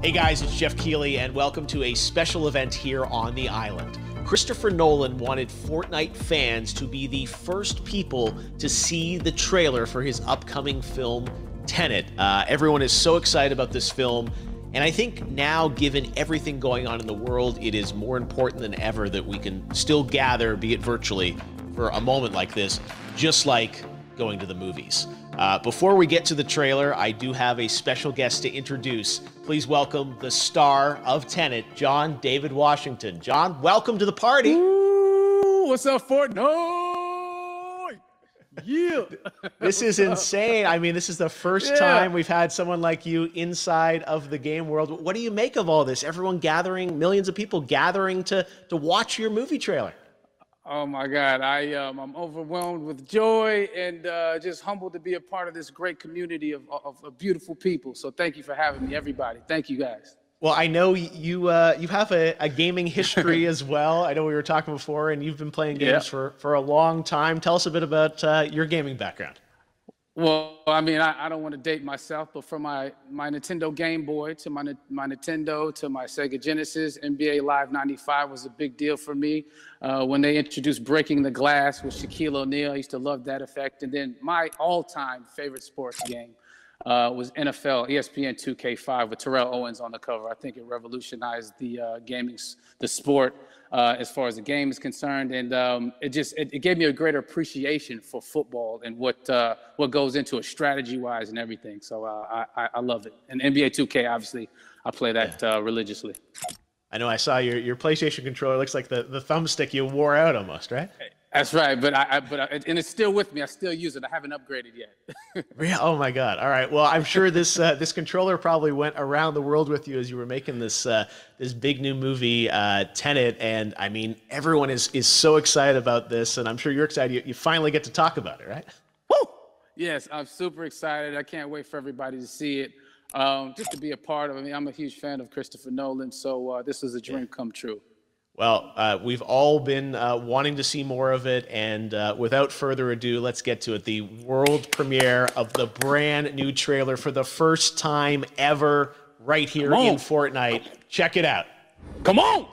Hey guys, it's Jeff Keighley, and welcome to a special event here on the island. Christopher Nolan wanted Fortnite fans to be the first people to see the trailer for his upcoming film, TENET. Everyone is so excited about this film, and I think now, given everything going on in the world, it is more important than ever that we can still gather, be it virtually, for a moment like this, just like going to the movies. Before we get to the trailer, I do have a special guest to introduce. Please welcome the star of TENET, John David Washington. John, welcome to the party. Ooh, what's up, Fortnite? Yeah. This is insane. I mean, this is the first time we've had someone like you inside of the game world. What do you make of all this? Everyone gathering, millions of people gathering to watch your movie trailer. Oh my God, I'm overwhelmed with joy and just humbled to be a part of this great community of beautiful people. So thank you for having me, everybody. Thank you, guys. Well, I know you have a gaming history as well. I know we were talking before, and you've been playing games for a long time. Tell us a bit about your gaming background. Well, I mean, I don't want to date myself, but from my Nintendo Game Boy to my Nintendo to my Sega Genesis, NBA Live 95 was a big deal for me. When they introduced Breaking the Glass with Shaquille O'Neal, I used to love that effect. And then my all-time favorite sports game was NFL ESPN 2K5 with Terrell Owens on the cover. I think it revolutionized the the sport as far as the game is concerned, and it gave me a greater appreciation for football and what goes into it strategy-wise and everything. So I love it. And NBA 2K, obviously, I play that religiously. I know I saw your PlayStation controller. Looks like the thumbstick you wore out almost, right? That's right, but and it's still with me. I still use it. I haven't upgraded yet. Yeah. Oh my God. All right. Well, I'm sure this this controller probably went around the world with you as you were making this this big new movie, TENET. And I mean, everyone is so excited about this, and I'm sure you're excited. You finally get to talk about it, right? Woo! Yes, I'm super excited. I can't wait for everybody to see it. Just to be a part of it. I mean, I'm a huge fan of Christopher Nolan, so this is a dream come true. Well, we've all been wanting to see more of it, and without further ado, let's get to it. The world premiere of the brand new trailer for the first time ever right here in Fortnite. Check it out. Come on!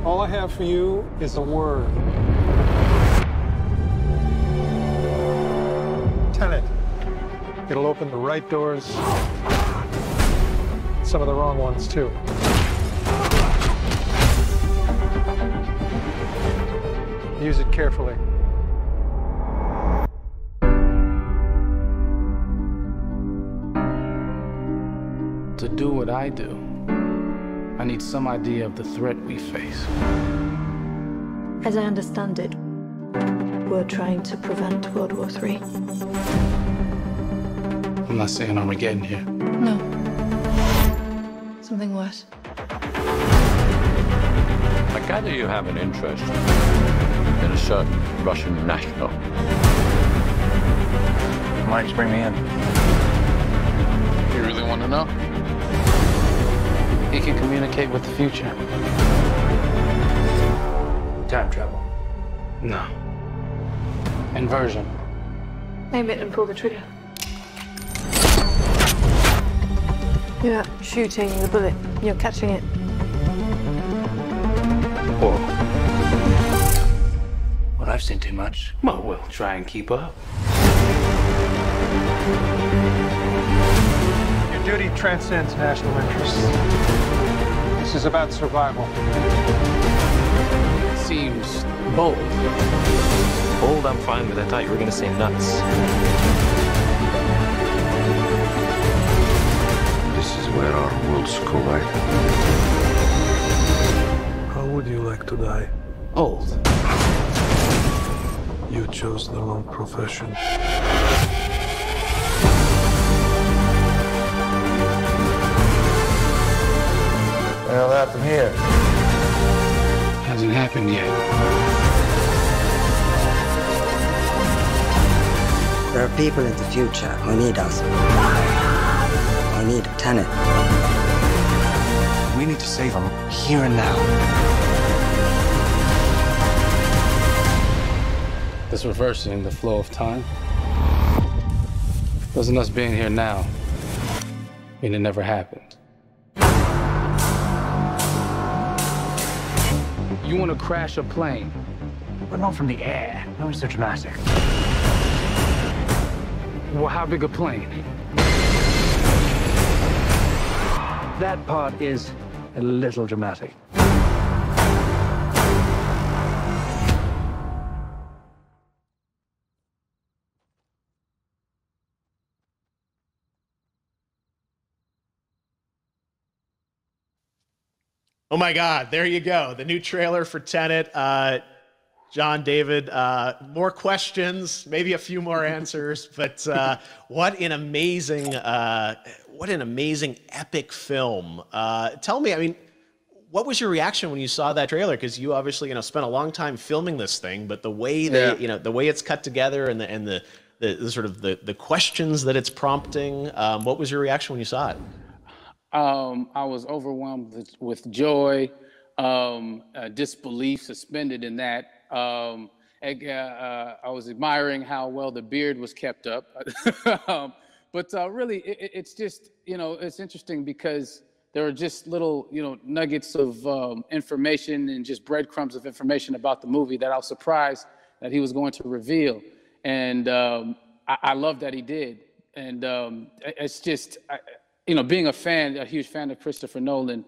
All I have for you is a word. TENET. It'll open the right doors, some of the wrong ones too. Use it carefully. To do what I do, I need some idea of the threat we face. As I understand it, we're trying to prevent World War III. I'm not saying Armageddon here. No. Something worse. I gather you have an interest in a certain Russian national. Why did you bring me in? You really want to know? He can communicate with the future. Time travel. No. Inversion. Aim it and pull the trigger. You're not shooting the bullet, you're catching it. Whoa. Well, I've seen too much. Well, we'll try and keep up. Your duty transcends national interests. This is about survival. Seems bold. Bold, I'm fine with. I thought you were going to say nuts. This is where our worlds collide. How would you like to die? Old. You chose the wrong profession. Well, happened here. Hasn't happened yet. There are people in the future who need us. I need TENET. We need to save him here and now. This reversing the flow of time doesn't us being here now mean it never happened. You want to crash a plane, But not from the air. No, it's so dramatic. well, how big a plane? That part is a little dramatic. Oh my God, there you go. The new trailer for Tenet. John, David, more questions, maybe a few more answers, but what an amazing epic film. Tell me, I mean, what was your reaction when you saw that trailer? Because you obviously, spent a long time filming this thing, but the way the way it's cut together and the sort of the questions that it's prompting, what was your reaction when you saw it? I was overwhelmed with joy, disbelief, suspended in that. I was admiring how well the beard was kept up. But really, it's just, it's interesting because there are just little, nuggets of information and just breadcrumbs of information about the movie that I was surprised that he was going to reveal. And I love that he did. And it's just... being a huge fan of Christopher Nolan,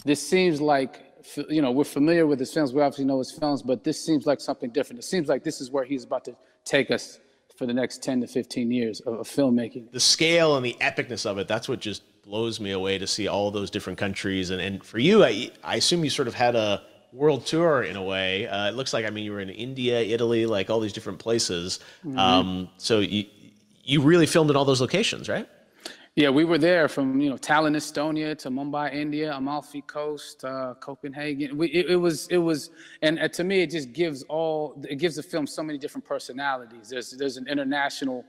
this seems like, we're familiar with his films. We obviously know his films, but this seems like something different. It seems like this is where he's about to take us for the next 10 to 15 years of filmmaking. The scale and the epicness of it, that's what just blows me away to see all those different countries. And for you, I assume you sort of had a world tour in a way. It looks like, you were in India, Italy, like all these different places. Mm-hmm. So you really filmed in all those locations, right? Yeah, we were there from Tallinn, Estonia, to Mumbai, India, Amalfi Coast, Copenhagen. It was, and to me, it just gives the film so many different personalities. There's an international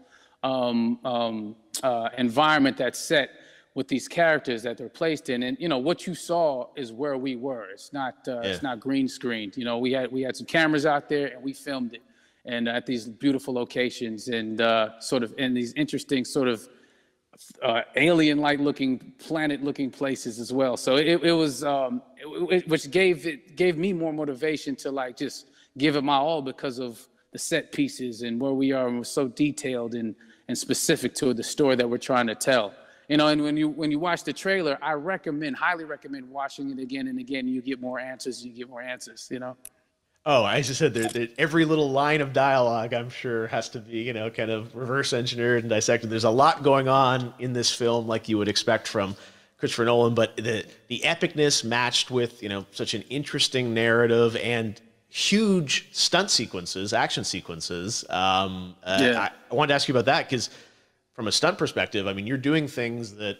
environment that's set with these characters that they're placed in, and what you saw is where we were. It's not green screened. We had some cameras out there and we filmed it, and at these beautiful locations and sort of in these interesting sort of alien-like looking, planet-looking places as well. So which gave me more motivation to just give it my all because of the set pieces and where we are, and we're so detailed and specific to the story that we're trying to tell. And when you watch the trailer, I highly recommend watching it again and again. You get more answers. Oh, I just said that every little line of dialogue, I'm sure, has to be, kind of reverse engineered and dissected. There's a lot going on in this film, like you would expect from Christopher Nolan, but the epicness matched with, such an interesting narrative and huge stunt sequences, action sequences. I wanted to ask you about that because from a stunt perspective, you're doing things that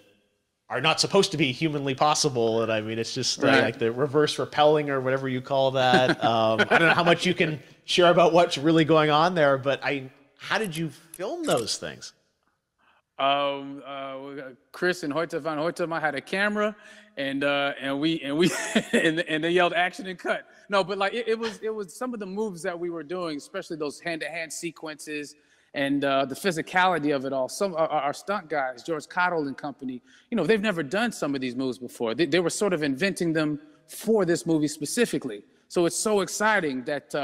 are not supposed to be humanly possible. And it's just like the reverse rappelling or whatever you call that. I don't know how much you can share about what's really going on there, but how did you film those things? Chris and Hoyte van Hoytema had a camera and they yelled action and cut. No, but it was some of the moves that we were doing, especially those hand-to-hand sequences, and the physicality of it all. Some our stunt guys, George Cottle and company, they've never done some of these moves before. They were sort of inventing them for this movie specifically. So it's so exciting that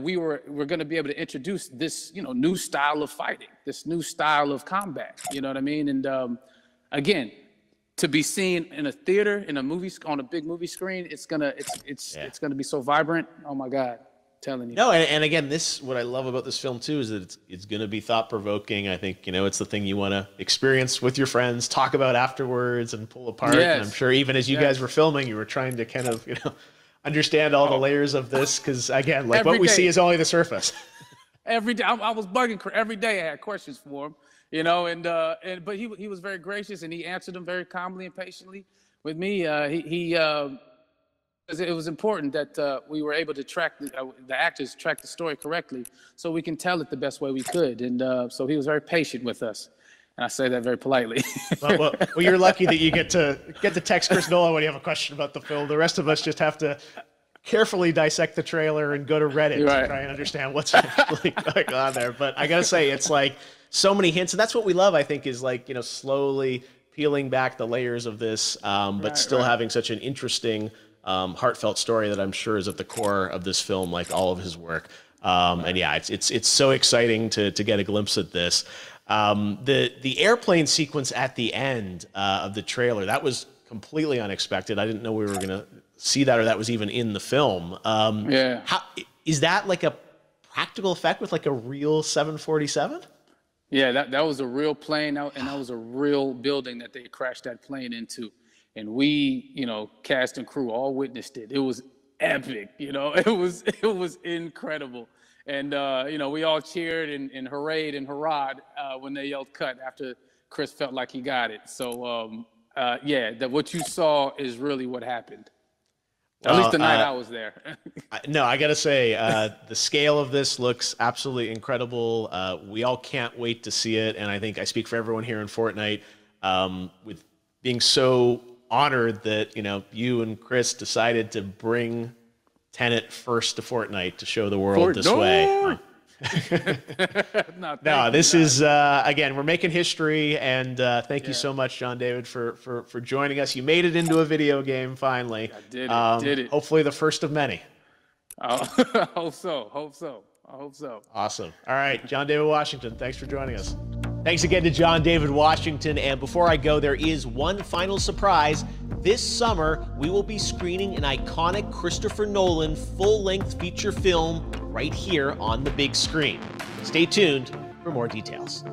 we're going to be able to introduce this new style of fighting, this new style of combat. You know what I mean? And again, to be seen in a theater, in a movie, on a big movie screen, it's gonna be so vibrant. Oh my God. Telling you. No, and again, what I love about this film too is that it's going to be thought-provoking. I think it's the thing you want to experience with your friends, talk about afterwards, and pull apart. Yes. And I'm sure even as you guys were filming, you were trying to kind of understand all the layers of this because again, like what we see is only the surface. Every day, I was bugging every day. I had questions for him, but he was very gracious and he answered them very calmly and patiently with me. It was important that we were able to track the actors track the story correctly, so we can tell it the best way we could. And so he was very patient with us. And I say that very politely. Well, you're lucky that you get to text Chris Nolan when you have a question about the film. The rest of us just have to carefully dissect the trailer and go to Reddit to try and understand what's actually going on there. But I gotta say, it's like so many hints, and that's what we love, I think, is like, you know, slowly peeling back the layers of this, but still having such an interesting, heartfelt story that I'm sure is at the core of this film, like all of his work. And yeah, it's so exciting to get a glimpse at this. The airplane sequence at the end of the trailer, that was completely unexpected. I didn't know we were gonna see that, or that was even in the film. How is that, like a practical effect with like a real 747? Yeah, that was a real plane, and that was a real building that they crashed that plane into. And we, you know, cast and crew all witnessed it. It was epic, you know, it was incredible. And, you know, we all cheered and hurrayed and hurrahed when they yelled cut after Chris felt like he got it. So, yeah, what you saw is really what happened. At least the night I was there. No, I got to say, the scale of this looks absolutely incredible. We all can't wait to see it. And I think I speak for everyone here in Fortnite with being so honored that, you know, you and Chris decided to bring Tenet first to Fortnite to show the world this way. No, this is, again, we're making history, and thank you so much, John David, for joining us. You made it into a video game, finally. I did it. Hopefully the first of many. I hope so. Awesome. All right, John David Washington, thanks for joining us. Thanks again to John David Washington, and before I go, there is one final surprise. This summer, we will be screening an iconic Christopher Nolan full-length feature film right here on the big screen. Stay tuned for more details.